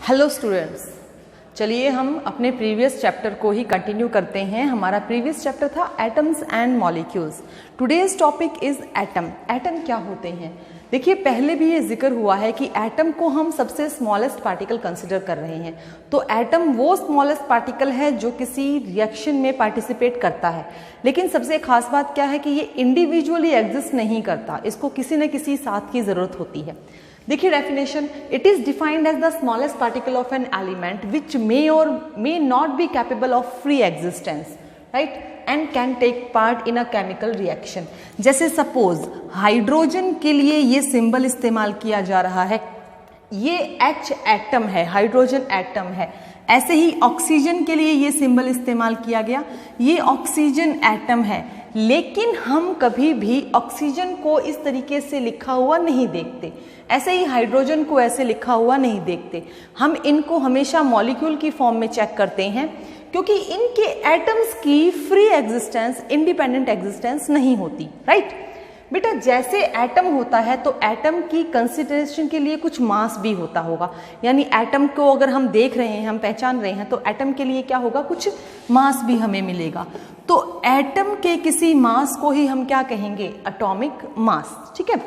Hello students, चलिए हम अपने प्रीवियस चैप्टर को ही कंटिन्यू करते हैं। हमारा प्रीवियस चैप्टर था atoms and molecules. Today's topic is atom. Atom क्या होते हैं? देखिए, पहले भी ये जिक्र हुआ है कि एटम को हम सबसे स्मॉलेस्ट पार्टिकल कंसिडर कर रहे हैं। तो एटम वो स्मॉलेस्ट पार्टिकल है जो किसी रिएक्शन में पार्टिसिपेट करता है, लेकिन सबसे खास बात क्या है कि ये इंडिविजुअली एग्जिस्ट नहीं करता, इसको किसी न किसी साथ की जरूरत होती है। देखिए definition, it is defined as the smallest particle of an element which may or may not be capable of free existence, right, and can take part in a chemical reaction. जैसे सपोज हाइड्रोजन के लिए ये symbol इस्तेमाल किया जा रहा है, ये H एटम है, हाइड्रोजन एटम है। ऐसे ही ऑक्सीजन के लिए ये सिंबल इस्तेमाल किया गया, ये ऑक्सीजन एटम है। लेकिन हम कभी भी ऑक्सीजन को इस तरीके से लिखा हुआ नहीं देखते, ऐसे ही हाइड्रोजन को ऐसे लिखा हुआ नहीं देखते। हम इनको हमेशा मॉलिक्यूल की फॉर्म में चेक करते हैं, क्योंकि इनके एटम्स की फ्री एग्जिस्टेंस, इंडिपेंडेंट एग्जिस्टेंस नहीं होती, राइट। बेटा, जैसे एटम होता है तो एटम की कंसिडरेशन के लिए कुछ मास भी होता होगा, यानी एटम को अगर हम देख रहे हैं, हम पहचान रहे हैं, तो एटम के लिए क्या होगा, कुछ मास भी हमें मिलेगा। तो एटम के किसी मास को ही हम क्या कहेंगे, एटॉमिक मास, ठीक है।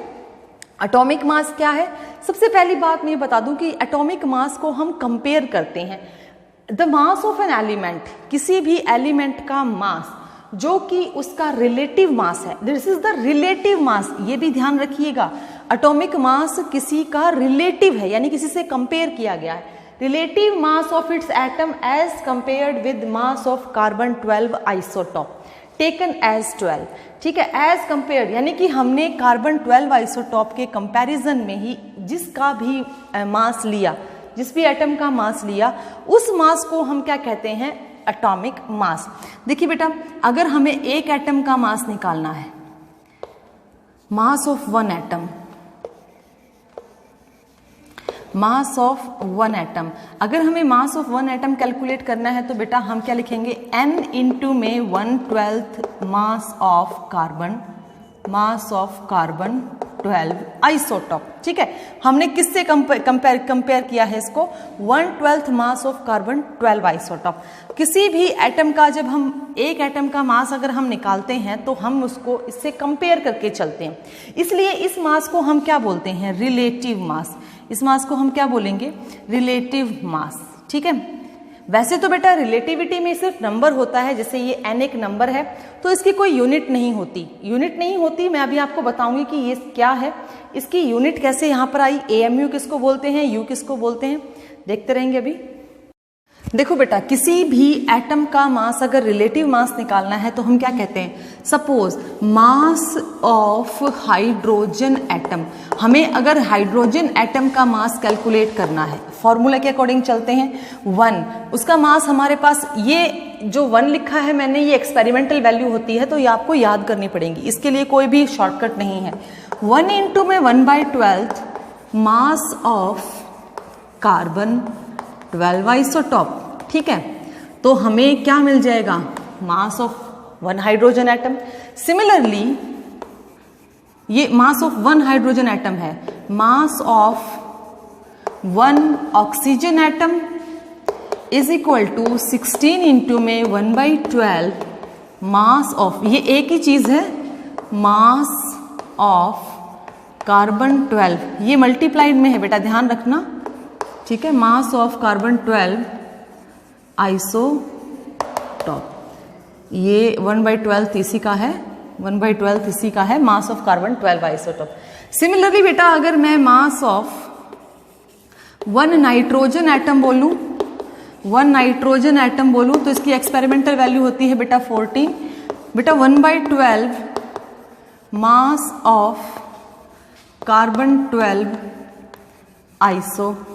एटॉमिक मास क्या है? सबसे पहली बात मैं ये बता दूं कि एटॉमिक मास को हम कंपेयर करते हैं the mass of an element, किसी भी एलिमेंट का मास जो कि उसका रिलेटिव मास है, this is the relative mass. ये भी ध्यान रखिएगा, एटॉमिक मास किसी का रिलेटिव है, यानी किसी से कंपेयर किया गया है। Relative mass of its atom as compared with mass of carbon 12 isotope taken as 12, ठीक है। एज कंपेयर्ड यानी कि हमने कार्बन 12 आइसोटॉप के कंपैरिजन में ही जिसका भी मास लिया, जिस भी एटम का मास लिया, उस मास को हम क्या कहते हैं, एटॉमिक मास। देखिए बेटा, अगर हमें एक एटम का मास निकालना है, mass of one atom, mass of one atom, अगर हमें मास ऑफ वन एटम कैलकुलेट करना है तो बेटा हम क्या लिखेंगे, n इंटू में 1/12 मास of carbon, mass of carbon 12 isotope, ठीक है। हमने किससे कंपेयर किया है इसको, 1/12 मास ऑफ कार्बन 12 आइसोटॉप। किसी भी एटम का जब हम एक एटम का मास अगर हम निकालते हैं तो हम उसको इससे कंपेयर करके चलते हैं, इसलिए इस मास को हम क्या बोलते हैं, रिलेटिव मास। इस मास को हम क्या बोलेंगे, रिलेटिव मास, ठीक है। वैसे तो बेटा रिलेटिविटी में सिर्फ नंबर होता है, जैसे ये n एक नंबर है तो इसकी कोई यूनिट नहीं होती, यूनिट नहीं होती। मैं अभी आपको बताऊंगी कि ये क्या है, इसकी यूनिट कैसे यहाँ पर आई, AMU किसको बोलते हैं, U किसको बोलते हैं, देखते रहेंगे अभी। देखो बेटा, किसी भी एटम का मास अगर रिलेटिव मास निकालना है तो हम क्या कहते हैं, suppose mass of hydrogen atom. हमें अगर हाइड्रोजन एटम का मास कैलकुलेट करना है, फॉर्मूला के अकॉर्डिंग चलते हैं, 1, उसका मास हमारे पास, ये जो 1 लिखा है मैंने, ये एक्सपेरिमेंटल वैल्यू होती है तो ये आपको याद करनी पड़ेगी, इसके लिए कोई भी शॉर्टकट नहीं है। 1 इंटू में 1/12 मास ऑफ कार्बन 12 आइसोटॉप, ठीक है। तो हमें क्या मिल जाएगा, mass of one hydrogen atom. Similarly ये mass of one hydrogen atom है, mass of one oxygen atom is equal to 16 into में 1/12 मास ऑफ, ये एक ही चीज है, मास ऑफ कार्बन 12, ये मल्टीप्लाइड में है बेटा, ध्यान रखना, ठीक है। मास ऑफ कार्बन 12 आइसोटॉप, ये 1/12 इसी का है, 1/12 इसी का है, mass of carbon 12 isotope. Similarly बेटा, अगर मैं मास ऑफ वन नाइट्रोजन एटम बोलूं, वन नाइट्रोजन एटम बोलूं तो इसकी एक्सपेरिमेंटल वैल्यू होती है बेटा 14। बेटा 1/12 मास ऑफ कार्बन 12 आइसोटॉप।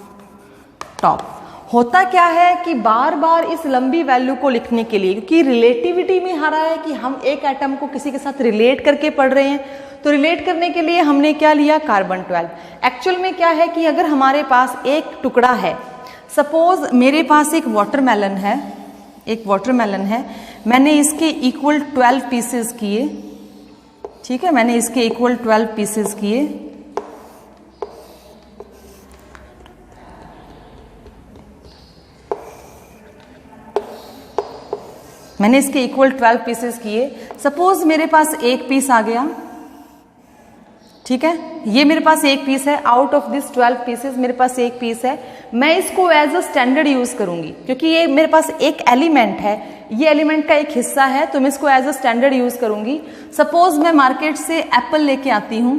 होता क्या है कि बार बार इस लंबी वैल्यू को लिखने के लिए, क्योंकि रिलेटिविटी में आ रहा है कि हम एक एटम को किसी के साथ रिलेट करके पढ़ रहे हैं, तो रिलेट करने के लिए हमने क्या लिया, कार्बन 12। एक्चुअल में क्या है कि अगर हमारे पास एक टुकड़ा है, सपोज मेरे पास एक वाटरमेलन है, एक वाटरमेलन है, मैंने इसके इक्वल 12 पीसेस किए, ठीक है, मैंने इसके इक्वल 12 पीसेस किए, मैंने इसके इक्वल 12 पीसेस किए। सपोज मेरे पास एक पीस आ गया, ठीक है, ये मेरे पास एक पीस है। आउट ऑफ दिस 12 पीसेस मेरे पास एक पीस है। मैं इसको एज अ स्टैंडर्ड यूज करूंगी क्योंकि ये मेरे पास एक एलिमेंट है, ये एलिमेंट का एक हिस्सा है, तो मैं इसको एज अ स्टैंडर्ड यूज करूंगी। सपोज मैं मार्केट से एप्पल लेके आती हूं,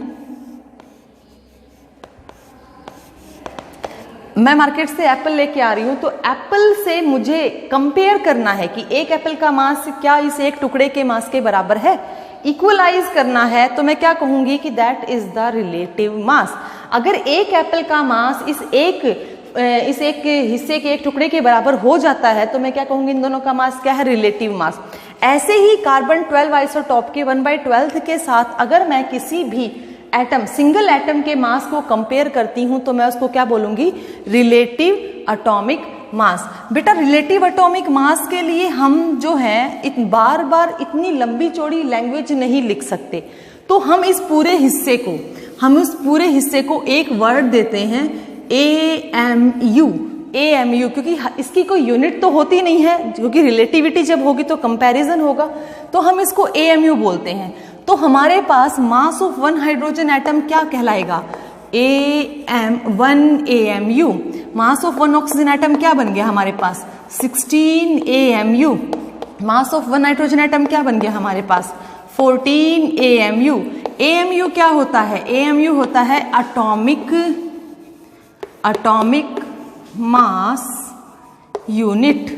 मैं मार्केट से एप्पल लेके आ रही हूं, तो एप्पल से मुझे कंपेयर करना है कि एक एप्पल का मास क्या इस एक टुकड़े के मास के बराबर है, इक्वलाइज करना है। तो मैं क्या कहूंगी कि that is the relative mass. अगर एक एप्पल का मास इस एक हिस्से के एक टुकड़े के बराबर हो जाता है तो मैं क्या कहूंगी, इन दोनों का मास क्या है, रिलेटिव मास। ऐसे ही कार्बन 12 आइसोटॉप के 1/12 के साथ अगर मैं किसी भी एटम, सिंगल एटम के मास को कंपेयर करती हूं तो मैं उसको क्या बोलूंगी, रिलेटिव एटॉमिक मास। बेटा रिलेटिव एटॉमिक मास के लिए हम जो है बार बार इतनी लंबी चौड़ी लैंग्वेज नहीं लिख सकते, तो हम इस पूरे हिस्से को एक वर्ड देते हैं AMU। क्योंकि इसकी कोई यूनिट तो होती नहीं है, क्योंकि रिलेटिविटी जब होगी तो कंपैरिजन होगा, तो हम इसको AMU बोलते हैं। तो हमारे पास मास ऑफ 1 हाइड्रोजन एटम क्या कहलाएगा, 1 AMU। Mass of 1 oxygen atom क्या बन गया हमारे पास, 16 AMU। Mass of 1 nitrogen atom क्या बन गया हमारे पास, 14 AMU। AMU क्या होता है, AMU होता है atomic mass unit,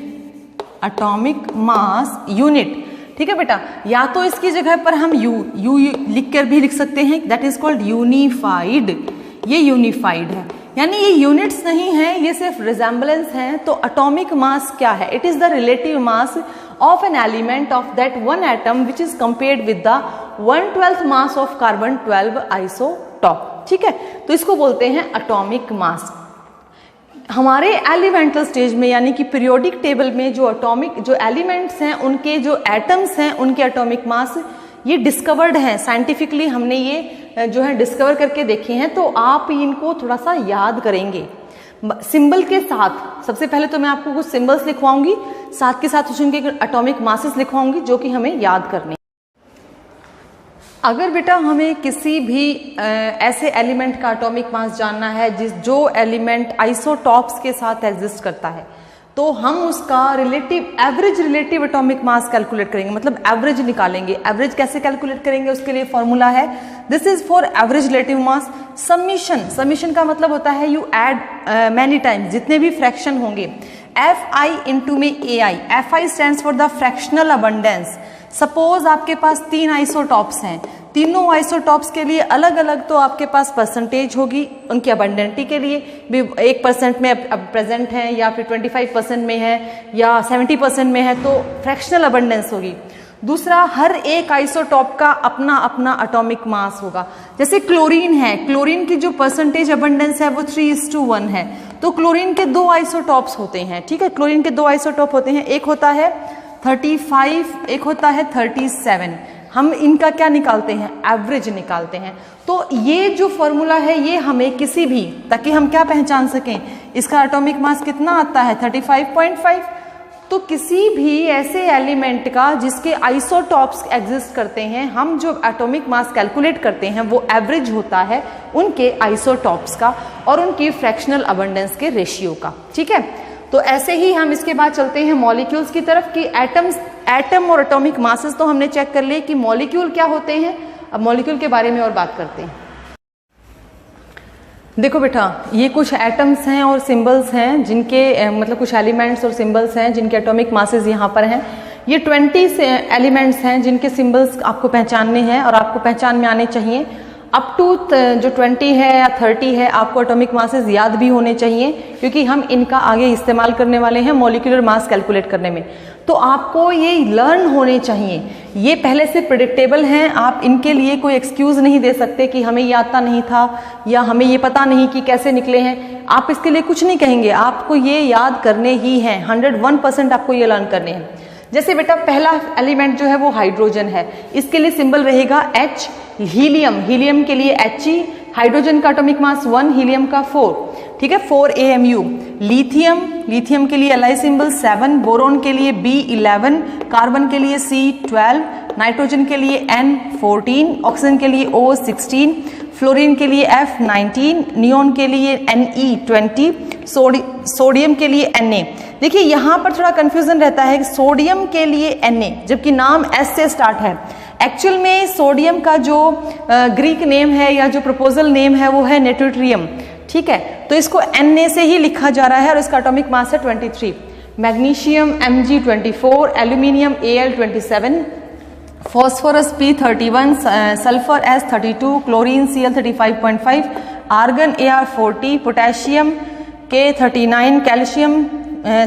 atomic mass unit. ठीक है बेटा, या तो इसकी जगह पर हम यू लिख कर भी लिख सकते हैं, दैट इज कॉल्ड यूनिफाइड। ये यूनिफाइड है, यानी ये यूनिट्स नहीं है, ये सिर्फ रिजेंबलेंस है। तो एटॉमिक मास क्या है, it is the relative mass of an element of that one atom which is compared with the 1/12 mass of carbon 12 isotope. ठीक है, तो इसको बोलते हैं एटॉमिक मास। हमारे एलिमेंटल स्टेज में यानी कि पीरियोडिक टेबल में जो एलिमेंट्स हैं, उनके जो एटम्स हैं, उनके एटॉमिक मास ये डिस्कवर्ड हैं साइंटिफिकली, हमने ये जो है डिस्कवर करके देखे हैं। तो आप इनको थोड़ा सा याद करेंगे सिंबल के साथ। सबसे पहले तो मैं आपको कुछ सिंबल्स लिखवाऊंगी, साथ के साथ उनके एटॉमिक मासेस लिखवाऊंगी जो कि हमें याद करने। अगर बेटा हमें किसी भी ऐसे एलिमेंट का एटॉमिक मास जानना है जो एलिमेंट आइसोटॉप्स के साथ एग्जिस्ट करता है, तो हम उसका average relative atomic mass calculate करेंगे, मतलब एवरेज निकालेंगे। एवरेज कैसे कैलकुलेट करेंगे, उसके लिए फॉर्मूला है, this is for average relative mass summation का मतलब होता है यू एड मैनी टाइम्स, जितने भी फ्रैक्शन होंगे, Fi इंटू में AI। Fi stands for the fractional abundance. Suppose आपके पास 3 आइसोटॉप्स हैं, तीनों आइसोटॉप्स के लिए अलग अलग तो आपके पास परसेंटेज होगी, उनकी अबंडेंटी के लिए भी 1% में प्रेजेंट है, या फिर 25% में है, या 70% में है, तो फ्रैक्शनल अबंडेंस होगी। दूसरा, हर एक आइसोटॉप का अपना अपना एटॉमिक मास होगा। जैसे क्लोरीन है, क्लोरीन की जो परसेंटेज अबंडेंस है वो 3:1 है, तो क्लोरीन के 2 आइसोटॉप्स होते हैं। ठीक है, क्लोरीन के 2 आइसोटॉप होते हैं, एक होता है 35, एक होता है 37। हम इनका क्या निकालते हैं, एवरेज निकालते हैं। तो ये जो फॉर्मूला है ये हमें किसी भी, ताकि हम क्या पहचान सकें, इसका एटॉमिक मास कितना आता है 35.5। तो किसी भी ऐसे एलिमेंट का जिसके आइसोटॉप्स एग्जिस्ट करते हैं, हम जो एटॉमिक मास कैलकुलेट करते हैं वो एवरेज होता है उनके आइसोटॉप्स का और उनकी फ्रैक्शनल अबंडेंस के रेशियो का। ठीक है, तो ऐसे ही हम इसके बाद चलते हैं मॉलिक्यूल्स की तरफ कि एटम और एटॉमिक मासेस तो हमने चेक कर लिए कि मॉलिक्यूल क्या होते हैं। अब मॉलिक्यूल के बारे में और बात करते हैं। देखो बेटा, ये कुछ एटम्स हैं और सिंबल्स हैं जिनके मतलब कुछ एलिमेंट्स और सिंबल्स हैं जिनके एटॉमिक मासेस यहाँ पर हैं। ये 20 एलिमेंट्स हैं जिनके सिंबल्स आपको पहचानने हैं और आपको पहचान में आने चाहिए। अप टू जो 20 है या 30 है, आपको एटॉमिक मासेस याद भी होने चाहिए, क्योंकि हम इनका आगे इस्तेमाल करने वाले हैं मॉलिक्यूलर मास कैलकुलेट करने में। तो आपको ये लर्न होने चाहिए, ये पहले से प्रेडिक्टेबल हैं, आप इनके लिए कोई एक्सक्यूज नहीं दे सकते कि हमें ये आता नहीं था या हमें ये पता नहीं कि कैसे निकले हैं। आप इसके लिए कुछ नहीं कहेंगे, आपको ये याद करने ही हैं, 101% आपको ये लर्न करने हैं। जैसे बेटा पहला एलिमेंट जो है वो हाइड्रोजन है, इसके लिए सिंबल रहेगा H। हीलियम के लिए He, हाइड्रोजन का एटॉमिक मास 1, हीलियम का 4। ठीक है, 4 AMU। लिथियम के लिए Li सिंबल 7, बोरोन के लिए B11, कार्बन के लिए C12, नाइट्रोजन के लिए N14, ऑक्सीजन के लिए O16, फ्लोरीन के लिए F19, नियोन के लिए Ne20, सोडियम के लिए Na। देखिए यहाँ पर थोड़ा कंफ्यूजन रहता है, सोडियम के लिए Na जबकि नाम S से स्टार्ट है। एक्चुअल में सोडियम का जो ग्रीक नेम है या जो प्रपोजल नेम है वो है नेट्रियम, ठीक है, तो इसको Na से ही लिखा जा रहा है और इसका एटॉमिक मास है 23। Magnesium Mg24, aluminium Al27, phosphorus P31, sulphur S32, chlorine Cl35.5, argon Ar40, potassium K39, calcium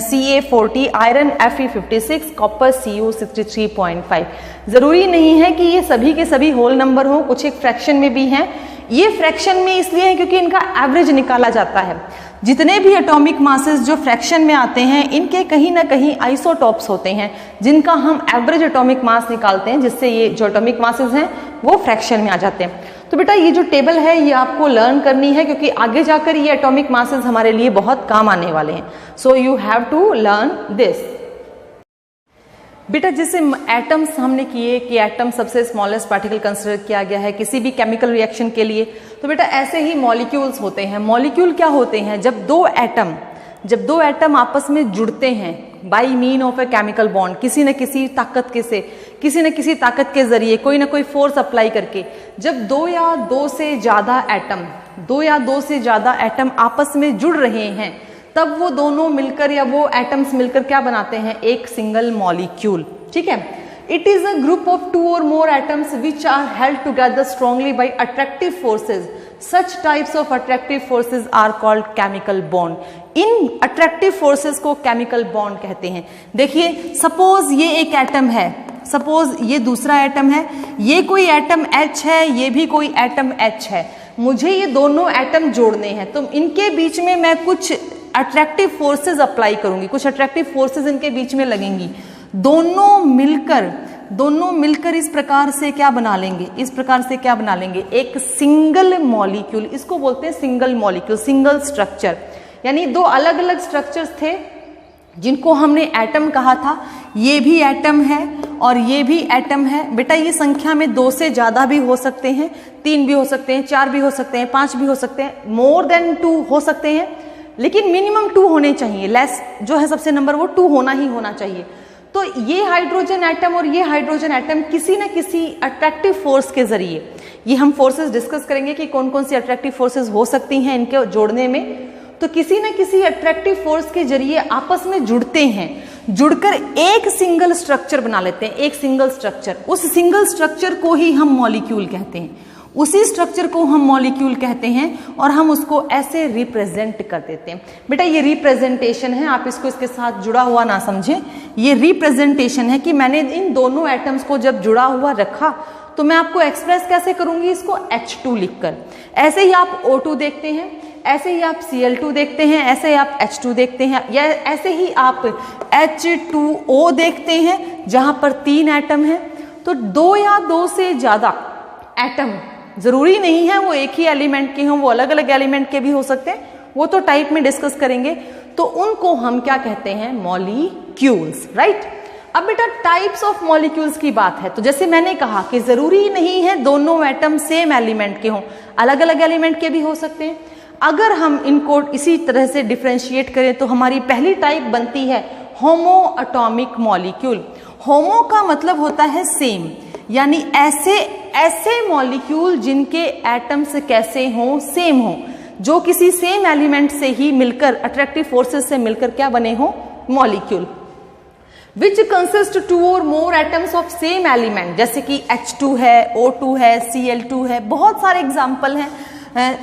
Ca40, iron Fe56, copper Cu63.5। जरूरी नहीं है कि ये सभी के सभी होल नंबर हो, कुछ एक फ्रैक्शन में भी हैं। ये फ्रैक्शन में इसलिए है क्योंकि इनका एवरेज निकाला जाता है। जितने भी एटॉमिक मासेस जो फ्रैक्शन में आते हैं इनके कहीं ना कहीं आइसोटॉप्स होते हैं जिनका हम एवरेज एटॉमिक मास निकालते हैं, जिससे ये जो एटॉमिक मासेस हैं वो फ्रैक्शन में आ जाते हैं। तो बेटा ये जो टेबल है ये आपको लर्न करनी है क्योंकि आगे जाकर ये एटॉमिक मासेस हमारे लिए बहुत काम आने वाले हैं। So you have to learn this. बेटा जैसे एटम्स हमने किए कि एटम सबसे स्मॉलेस्ट पार्टिकल कंसिडर किया गया है किसी भी केमिकल रिएक्शन के लिए, तो बेटा ऐसे ही मॉलिक्यूल्स होते हैं। मॉलिक्यूल क्या होते हैं? जब दो एटम आपस में जुड़ते हैं by mean of a chemical bond, किसी न किसी ताकत के जरिए कोई ना कोई फोर्स अप्लाई करके, जब दो या दो से ज्यादा एटम आपस में जुड़ रहे हैं तब वो दोनों मिलकर या वो एटम्स मिलकर क्या बनाते हैं? एक सिंगल मॉलिक्यूल, ठीक है। It is a group of 2 or more atoms which are held together strongly by attractive forces. Such types of attractive forces are called chemical bond. In attractive forces को chemical bond कहते हैं। देखिए suppose ये एक atom है, suppose ये दूसरा atom है, ये कोई एटम H है, ये भी कोई एटम H है, मुझे ये दोनों एटम जोड़ने हैं, तो इनके बीच में मैं कुछ अट्रैक्टिव फोर्सेस अप्लाई करूंगी, कुछ अट्रैक्टिव फोर्सेस इनके बीच में लगेंगी, दोनों मिलकर इस प्रकार से क्या बना लेंगे? एक सिंगल मॉलिक्यूल। इसको बोलते हैं सिंगल मॉलिक्यूल, सिंगल स्ट्रक्चर। यानी दो अलग अलग स्ट्रक्चर्स थे जिनको हमने एटम कहा था। ये भी एटम है और ये भी एटम है। बेटा ये संख्या में 2 से ज्यादा भी हो सकते हैं, 3 भी हो सकते हैं, 4 भी हो सकते हैं, 5 भी हो सकते हैं, मोर देन 2 हो सकते हैं, लेकिन मिनिमम 2 होने चाहिए। लेस जो है सबसे नंबर वो 2 होना ही होना चाहिए। तो ये हाइड्रोजन एटम और ये हाइड्रोजन एटम किसी न किसी अट्रैक्टिव फोर्स के जरिए, ये हम फोर्सेस डिस्कस करेंगे कि कौन कौन सी अट्रैक्टिव फोर्सेस हो सकती हैं इनके जोड़ने में, तो किसी न किसी अट्रैक्टिव फोर्स के जरिए आपस में जुड़ते हैं, जुड़कर एक सिंगल स्ट्रक्चर बना लेते हैं, एक सिंगल स्ट्रक्चर। उस सिंगल स्ट्रक्चर को ही हम मॉलिक्यूल कहते हैं, उसी स्ट्रक्चर को हम मॉलिक्यूल कहते हैं और हम उसको ऐसे रिप्रेजेंट कर देते हैं। बेटा ये रिप्रेजेंटेशन है, आप इसको इसके साथ जुड़ा हुआ ना समझें, ये रिप्रेजेंटेशन है कि मैंने इन दोनों एटम्स को जब जुड़ा हुआ रखा तो मैं आपको एक्सप्रेस कैसे करूंगी? इसको H2 लिखकर। ऐसे ही आप O2 देखते हैं, ऐसे ही आप Cl2 देखते हैं, ऐसे ही आप H2 देखते हैं, या ऐसे ही आप H2O देखते हैं जहां पर 3 एटम है। तो 2 या 2 से ज्यादा एटम, जरूरी नहीं है वो एक ही एलिमेंट के हों, वो अलग अलग एलिमेंट के भी हो सकते हैं, वो तो टाइप में डिस्कस करेंगे। तो उनको हम क्या कहते हैं? Molecules, right. अब बेटा टाइप्स ऑफ मॉलिक्यूल्स की बात है, तो जैसे मैंने कहा कि जरूरी नहीं है दोनों एटम सेम एलिमेंट के हों, अलग अलग एलिमेंट के भी हो सकते हैं। अगर हम इनको इसी तरह से डिफ्रेंशिएट करें तो हमारी पहली टाइप बनती है होमो एटॉमिक मॉलिक्यूल। होमो का मतलब होता है सेम, यानी ऐसे मॉलिक्यूल जिनके एटम्स कैसे हों? सेम हों, जो किसी सेम एलिमेंट से ही मिलकर, अट्रैक्टिव फोर्सेस से मिलकर क्या बने हों? Molecule. Which consist 2 or more atoms of same element, जैसे कि H2 है, O2 है, Cl2 है, बहुत सारे एग्जाम्पल हैं।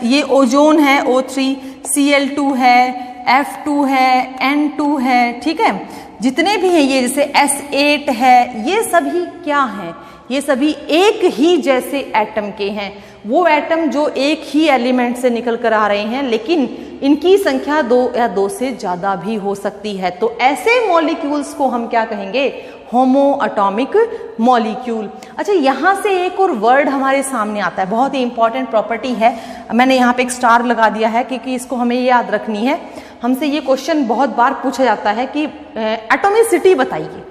ये ओजोन है O3, Cl2 है, F2 है, N2 है, ठीक है। जितने भी हैं ये, जैसे S8 है, ये सभी क्या हैं? ये सभी एक ही जैसे एटम के हैं। वो एटम जो एक ही एलिमेंट से निकल कर आ रहे हैं, लेकिन इनकी संख्या 2 या 2 से ज्यादा भी हो सकती है। तो ऐसे मॉलिक्यूल्स को हम क्या कहेंगे? होमो एटॉमिक मॉलिक्यूल। अच्छा, यहाँ से एक और वर्ड हमारे सामने आता है, बहुत ही इंपॉर्टेंट प्रॉपर्टी है। मैंने यहाँ पे एक स्टार लगा दिया है क्योंकि इसको हमें याद रखनी है। हमसे ये क्वेश्चन बहुत बार पूछा जाता है कि एटॉमिसिटी बताइए।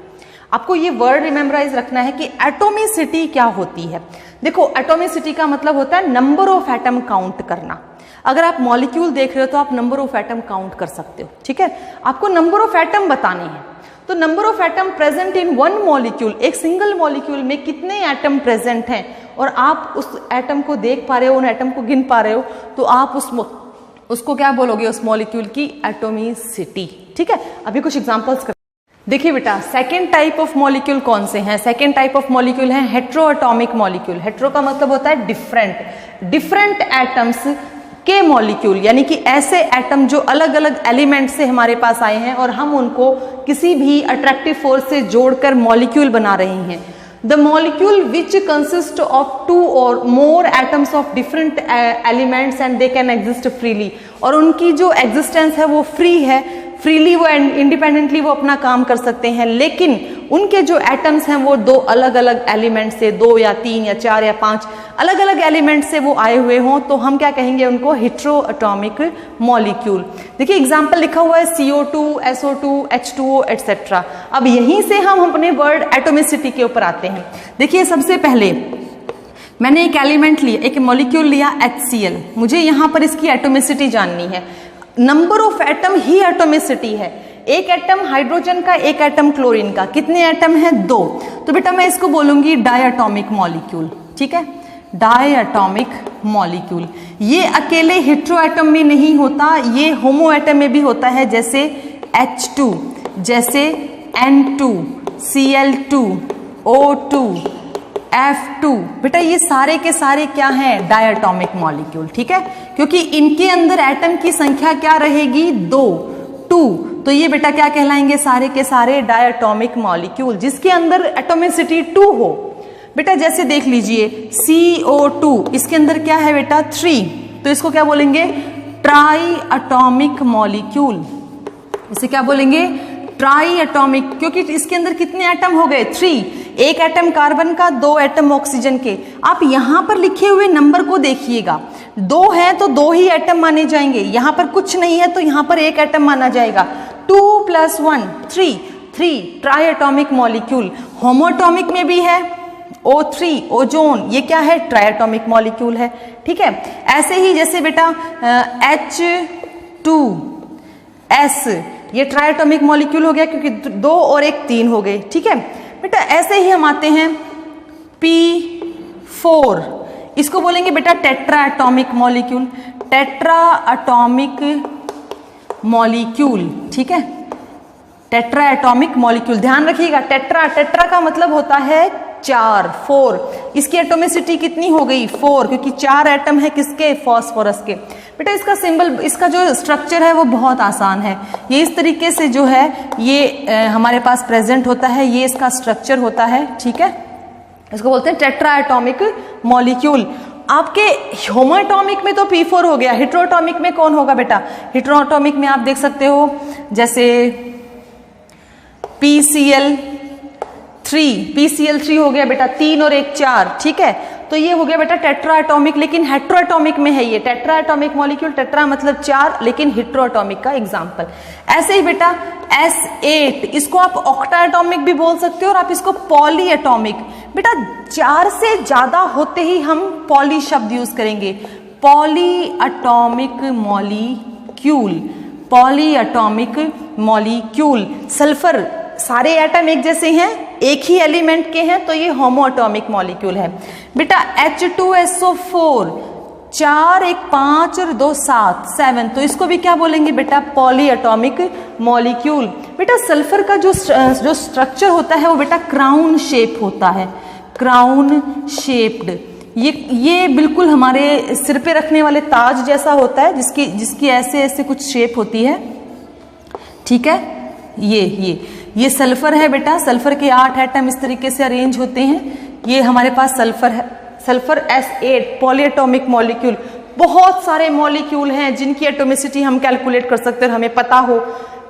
आपको ये वर्ड रिमेम्बराइज रखना है कि एटॉमिसिटी क्या होती है। देखो, एटॉमिसिटी का मतलब होता है नंबर ऑफ एटम काउंट करना। अगर आप मॉलिक्यूल देख रहे हो तो आप नंबर ऑफ एटम काउंट कर सकते हो, ठीक है। आपको नंबर ऑफ एटम बताने हैं, तो number of atom present in one molecule, एक सिंगल मॉलिक्यूल में कितने एटम प्रेजेंट हैं और आप उस एटम को देख पा रहे हो, उन एटम को गिन पा रहे हो, तो आप उसको क्या बोलोगे? उस मॉलिक्यूल की एटॉमिसिटी, ठीक है। अभी कुछ एग्जांपल्स कर देखिए बेटा, सेकेंड टाइप ऑफ मॉलिक्यूल कौन से हैं? सेकेंड टाइप ऑफ मॉलिक्यूल है हेट्रो एटॉमिक मॉलिक्यूल। हेट्रो का मतलब होता है डिफरेंट एटम्स के मॉलिक्यूल, यानी कि ऐसे एटम जो अलग अलग एलिमेंट से हमारे पास आए हैं और हम उनको किसी भी अट्रैक्टिव फोर्स से जोड़कर मॉलिक्यूल बना रहे हैं। The molecule which consist of 2 or more atoms of different elements and they can exist freely, और उनकी जो एग्जिस्टेंस है वो फ्री है, फ्रीली वो इंडिपेंडेंटली वो अपना काम कर सकते हैं, लेकिन उनके जो एटम्स हैं वो 2 अलग अलग एलिमेंट से, 2 या 3 या 4 या 5 अलग अलग एलिमेंट से वो आए हुए हों, तो हम क्या कहेंगे? उनको हेट्रो एटॉमिक मॉलिक्यूल। देखिए एग्जाम्पल लिखा हुआ है CO2, SO2, H2O एटसेट्रा। अब यहीं से हम अपने वर्ड एटोमिसिटी के ऊपर आते हैं। देखिए, सबसे पहले मैंने एक एलिमेंट लिया, एक मॉलिक्यूल लिया HCl। मुझे यहाँ पर इसकी एटोमिसिटी जाननी है। Number of atom he atomicity है। एक एटम हाइड्रोजन का, एक एटम क्लोरीन का, कितने एटम है? 2। तो बेटा मैं इसको बोलूंगी डायटॉमिक मॉलिक्यूल, ठीक है, डायटॉमिक मॉलिक्यूल। ये अकेले हेट्रो एटम में नहीं होता, ये होमो एटम में भी होता है, जैसे H2, जैसे N2, Cl2, O2, F2। बेटा ये सारे के सारे क्या हैं? डायटॉमिक मॉलिक्यूल, ठीक है, क्योंकि इनके अंदर एटम की संख्या क्या रहेगी? 2। तो ये बेटा क्या कहलाएंगे? सारे के सारे डायटॉमिक मॉलिक्यूल जिसके अंदर एटोमिसिटी 2 हो। बेटा जैसे देख लीजिए CO2, इसके अंदर क्या है बेटा? 3, तो इसको क्या बोलेंगे? Try atomic molecule. इसे क्या बोलेंगे? ट्राई एटॉमिक, क्योंकि इसके अंदर कितने एटम हो गए? 3। एक एटम कार्बन का, 2 एटम ऑक्सीजन के। आप यहां पर लिखे हुए नंबर को देखिएगा, 2 है तो 2 ही एटम माने जाएंगे, यहां पर कुछ नहीं है तो यहां पर एक एटम माना जाएगा। 2 + 1 3 ट्राई एटॉमिक मॉलिक्यूल। होमोएटॉमिक में भी है O3, ओजोन, ये क्या है? ट्राई एटॉमिक मॉलिक्यूल है, ठीक है। ऐसे ही जैसे बेटा H2S, ये ट्राई एटॉमिक मॉलिक्यूल हो गया क्योंकि 2 और 1 3 हो गए, ठीक है बेटा। ऐसे ही हम आते हैं P4, इसको बोलेंगे बेटा tetra atomic molecule. Tetra atomic molecule, ठीक है, टेट्रा एटॉमिक मॉलिक्यूल। ध्यान रखिएगा, टेट्रा का मतलब होता है 4। इसकी एटोमिसिटी कितनी हो गई? 4, क्योंकि 4 एटम है किसके? फास्फोरस के। बेटा इसका सिंबल, इसका जो स्ट्रक्चर है वो बहुत आसान है। ये इस तरीके से जो है ये हमारे पास प्रेजेंट होता है, ये इसका स्ट्रक्चर होता है, ठीक है। इसको बोलते हैं टेट्रा एटॉमिक मॉलिक्यूल। आपके होमोएटॉमिक में तो P4 हो गया, हेट्रोएटॉमिक में कौन होगा बेटा? हेट्रोएटॉमिक में आप देख सकते हो जैसे PCl3 हो गया बेटा, 3 और 1 4, ठीक है। तो ये हो गया बेटा टेट्रा एटॉमिक, लेकिन हेट्रोएटॉमिक में है ये टेट्रा एटॉमिक मॉलिक्यूल। टेट्रा मतलब 4, लेकिन हेट्रोएटॉमिक का एग्जांपल। ऐसे ही बेटा S8, इसको आप ऑक्टा एटॉमिक भी बोल सकते हो और आप इसको पॉली एटॉमिक। बेटा 4 से ज्यादा होते ही हम पॉली शब्द यूज करेंगे, poly atomic molecule, poly atomic molecule. Sulphur, सारे एटम एक जैसे हैं, एक ही एलिमेंट के हैं, तो ये होमोएटॉमिक मॉलिक्यूल है। बेटा H2SO4, 4 1 5 और 2 7, तो इसको भी क्या बोलेंगे बेटा? Poly atomic molecule. बेटा सल्फर का जो स्ट्रक्चर होता है वो बेटा क्राउन शेप होता है, क्राउन शेप्ड। ये बिल्कुल हमारे सिर पे रखने वाले ताज जैसा होता है, जिसकी ऐसे ऐसे कुछ शेप होती है, ठीक है। ये सल्फर है बेटा, सल्फर के 8 एटम इस तरीके से अरेंज होते हैं। ये हमारे पास सल्फर है, सल्फर S8 पॉलीएटॉमिक मॉलिक्यूल। बहुत सारे मॉलिक्यूल हैं जिनकी एटॉमिसिटी हम कैलकुलेट कर सकते हैं और हमें पता हो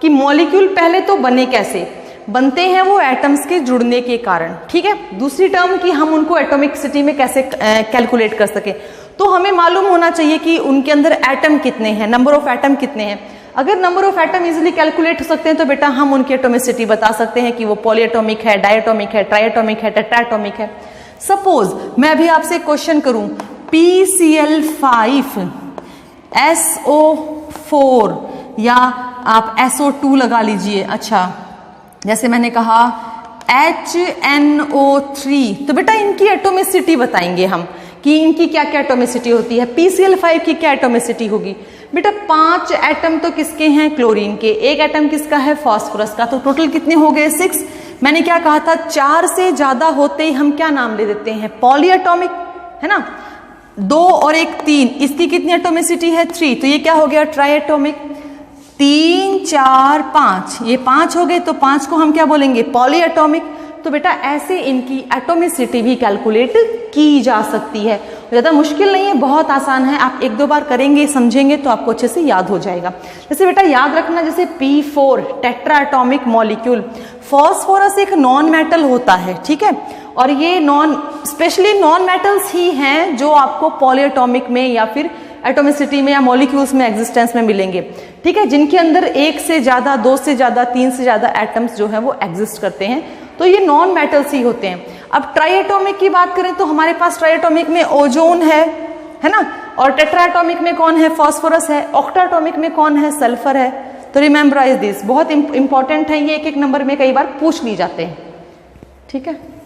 कि मॉलिक्यूल पहले तो बने कैसे, बनते हैं वो एटम्स के जुड़ने के कारण, ठीक है। दूसरी टर्म की हम उनको एटॉमिसिटी में कैसे कैलकुलेट कर सके, तो हमें मालूम होना चाहिए कि उनके अंदर एटम कितने हैं, नंबर ऑफ एटम कितने हैं। अगर number of atom easily calculate हो सकते हैं तो बेटा हम उनकी एटॉमिसिटी बता सकते हैं कि वो पॉलीएटॉमिक है, डायटॉमिक है, ट्राइएटॉमिक है, टेट्राएटॉमिक है। सपोज मैं अभी आपसे क्वेश्चन करूं PCl5 SO4 या आप SO2 लगा लीजिए, अच्छा जैसे मैंने कहा HNO3, तो बेटा इनकी एटॉमिसिटी बताएंगे हम कि इनकी क्या क्या एटॉमिसिटी होती है। PCl5 की क्या एटॉमिसिटी होगी बेटा, 5 एटम तो किसके हैं, क्लोरीन के, 1 एटम किसका है, फास्फोरस का, तो टोटल कितने हो गए 6। मैंने क्या कहा था, 4 से ज्यादा होते ही हम क्या नाम ले देते हैं, पॉलीएटॉमिक, है ना। 2 और 1 3, इसकी कितनी एटॉमिसिटी है 3, तो ये क्या हो गया ट्राइएटॉमिक। 3 4 5, ये 5 हो गए, तो 5 को हम क्या बोलेंगे, पॉलीएटॉमिक। तो बेटा ऐसे इनकी एटॉमिसिटी भी कैलकुलेट की जा सकती है, ज़्यादा मुश्किल नहीं है, बहुत आसान है। आप 1-2 बार करेंगे, समझेंगे तो आपको अच्छे से याद हो जाएगा। जैसे बेटा याद रखना, जैसे P4 टेट्राएटॉमिक मॉलिक्यूल, फॉस्फोरस एक नॉन मेटल होता है, ठीक है, और ये स्पेशली नॉन मेटल्स ही हैं जो आपको पॉलीएटॉमिक में या फिर एटॉमिसिटी में या मॉलिक्यूल्स में एग्जिस्टेंस में मिलेंगे, ठीक है, जिनके अंदर 1 से ज्यादा, 2 से ज्यादा, 3 से ज्यादा एटम्स जो है वो एग्जिस्ट करते हैं, तो ये नॉन मेटल्स ही होते हैं। अब ट्राइएटॉमिक की बात करें तो हमारे पास ट्राइएटॉमिक में ओजोन है ना, और टेट्राएटॉमिक में कौन है, फास्फोरस है, ऑक्टाएटॉमिक में कौन है, सल्फर है। तो रिमेम्बराइज दिस, बहुत इंपॉर्टेंट है ये, 1-1 नंबर में कई बार पूछ ली जाते हैं, ठीक है।